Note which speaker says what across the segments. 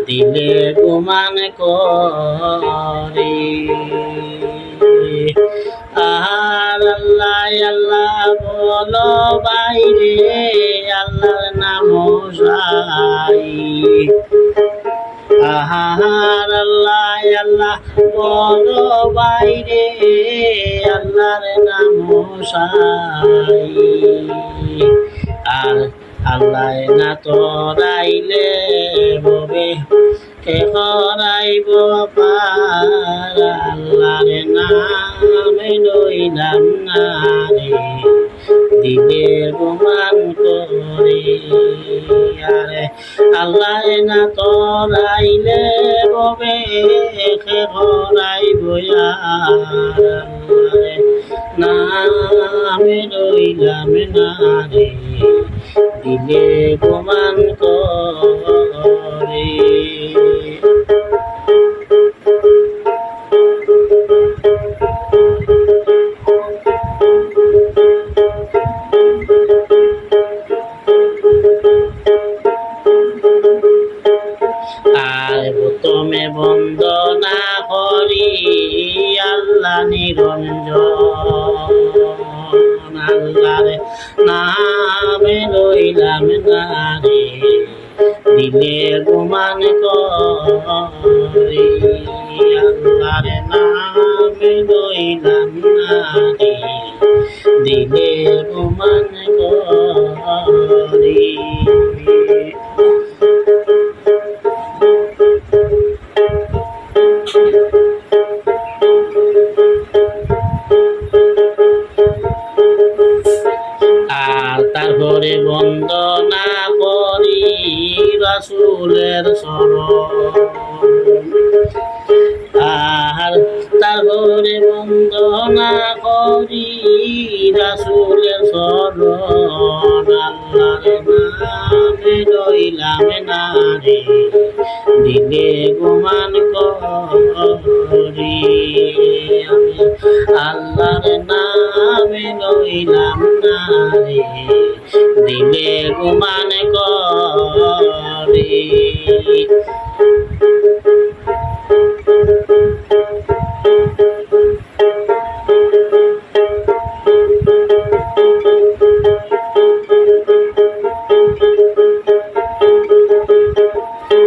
Speaker 1: দিলে গুমান করি আর আল্লাহ আল্লাহ বলো বাইরে আল্লাহর নাম সাই আহার আল্লাহ আল্লাহ বলো বাইরে আল্লাহর নাম সাই আর আল্লাহ না তোরাইলে ববে কে করাইব পার আল্লাহর নামে লইলাম না রে দিলে গুমান করি আরে আল্লাহ না তোরাইলে ববে কে করাইব আল্লাহর নামে লইলাম না রে দিলে গুমান করি আর তুমি বন্দনা করি আল্লাহ নিরঞ্জন আল্লাহর নামে লইলাম না রে দিলে গুমান করি আল্লাহর নামে লইলাম না রে দিলে গুমান করি আর তারপরে বন্দনা করি রাসূলের শরণ আর তারপরে বন্দনা করি রাসূলের শরণ আল্লাহর নামে লইলাম না রে দিলে গুমান করি আমি আল্লাহর নামে লইলাম না রে দিলে গুমান করি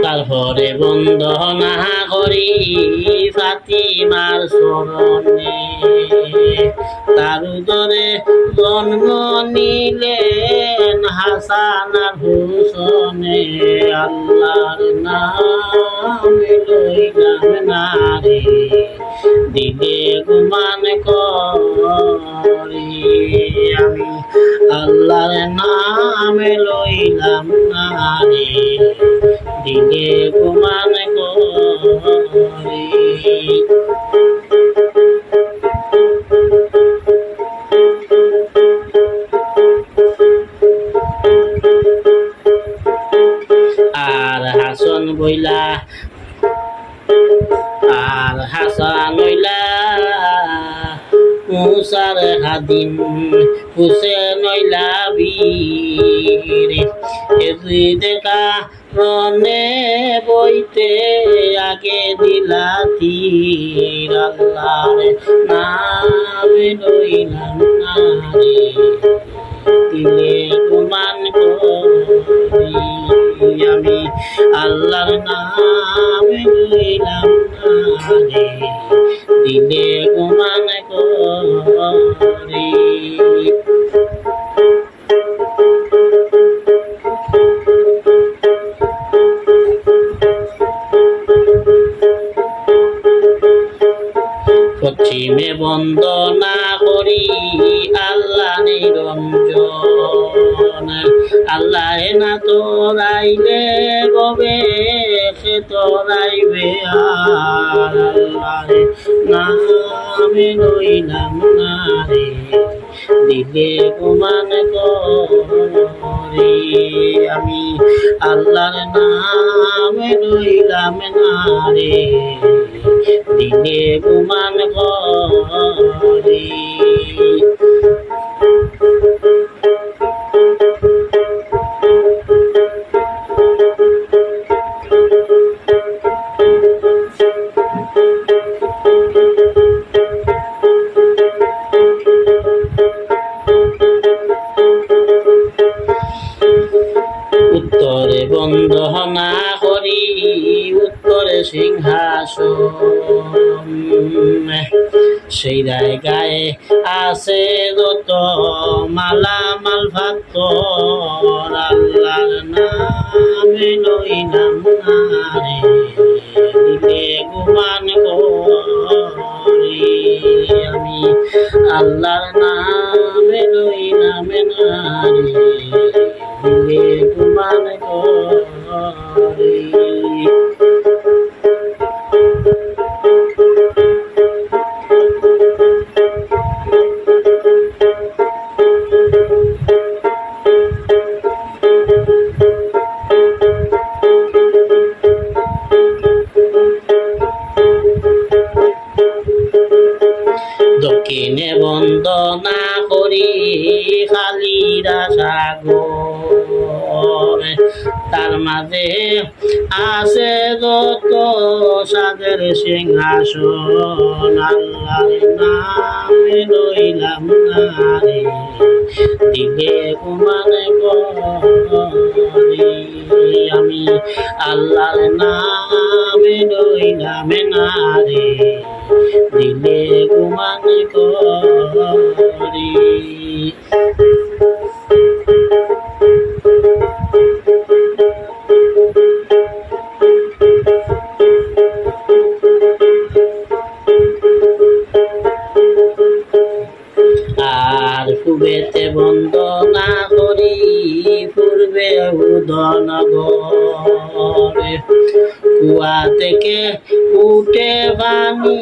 Speaker 1: তারপরে বন্দনা করি ফাতিমার শরণে তার উদরে জন্ম নিলেন হাসান আর হুসনে আল্লাহর নামে লইলাম না রে দিলে গুমান করি আমি আল্লাহর নামে লইলাম না রে দিলে গুমান করি আর হাসান বইলা আর হাসান হইলা মুসার হাদিম হুসেন হইলা বীর এজি দেখা রনে বইতে আগে দিলা তীর আল্লাহর নামে লইলাম না রে দিলে গুমান করি আমি আল্লাহর নামে লইলাম না রে দিলে গুমান করি পশ্চিমে বন্দনা করি আল্লাহ নিরঞ্জন আল্লাহ না তোরাইলে গবে সে তোরাইবে আর আল্লাহ নামে লইলাম না রে দিলে গুমান করি আমি আল্লাহর নামে লইলাম না রে দিলে গুমান করি দহনা করি উত্তরে সিংহাসন সেই জায়গায় আছে যত মালামাল ফাত্তর আল্লাহর নামে লইলাম না রে দিলে গুমান করি আমি আল্লাহর নামে লইলাম না রে দিলে গুমান করি দক্ষিণে বন্দনা করি খালিরা সাগর তার মাঝে আছে যত সাদের সিংহাসন আল্লাহর নামে লইলাম না রে দিলে গুমান করি আমি আল্লাহর নামে লইলাম না রে দিলে গুমান করি আর পূবেতে বন্দনা করি পূর্বে উদনগরে কুয়া থেকে উঠে পানি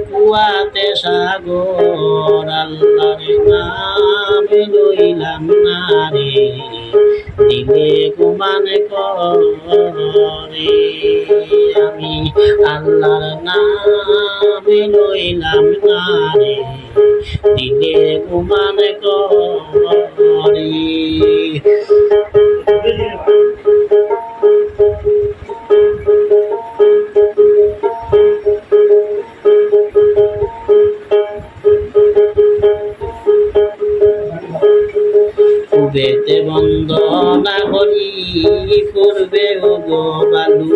Speaker 1: কুয়াতে সাগর আল্লাহর নামে লইলাম না রে দিলে গুমান করে আমি আল্লাহর নামে লইলাম না রে দিলে গুমান করি পূবেতে বন্দনা করি পূর্বে গো বালু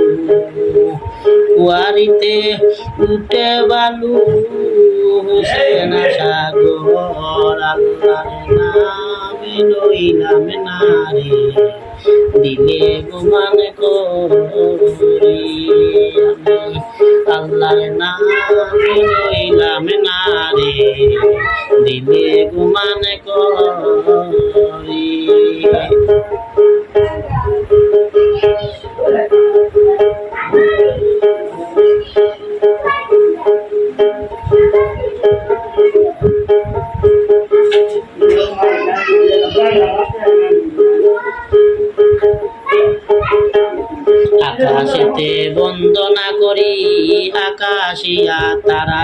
Speaker 1: কুয়ারিতে উঠে বালু হুসেন সাগর আল্লাহর নামে লইলাম না রে দিলে গুমান করি আমি আল্লাহর নামে লইলাম না রে দিলে গুমান করি আকাশেতে বন্দনা করি আকাশিয়া তারা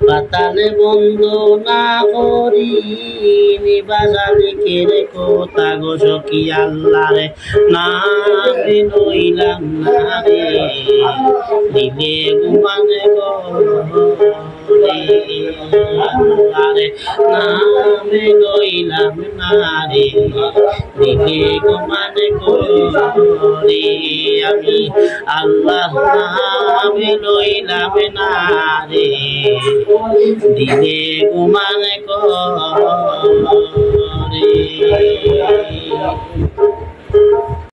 Speaker 1: পাতালে বন্দনা করি নিবাজালিকের কথা গো সখী আল্লাহরে নামে লইলাম না রে দিলে গুমানে করে আল্লাহরে নামে লইলাম না রে দিলে গুমানে করে আমি আল্লাহ নামে লইলাম না রে দিলে গুমান করে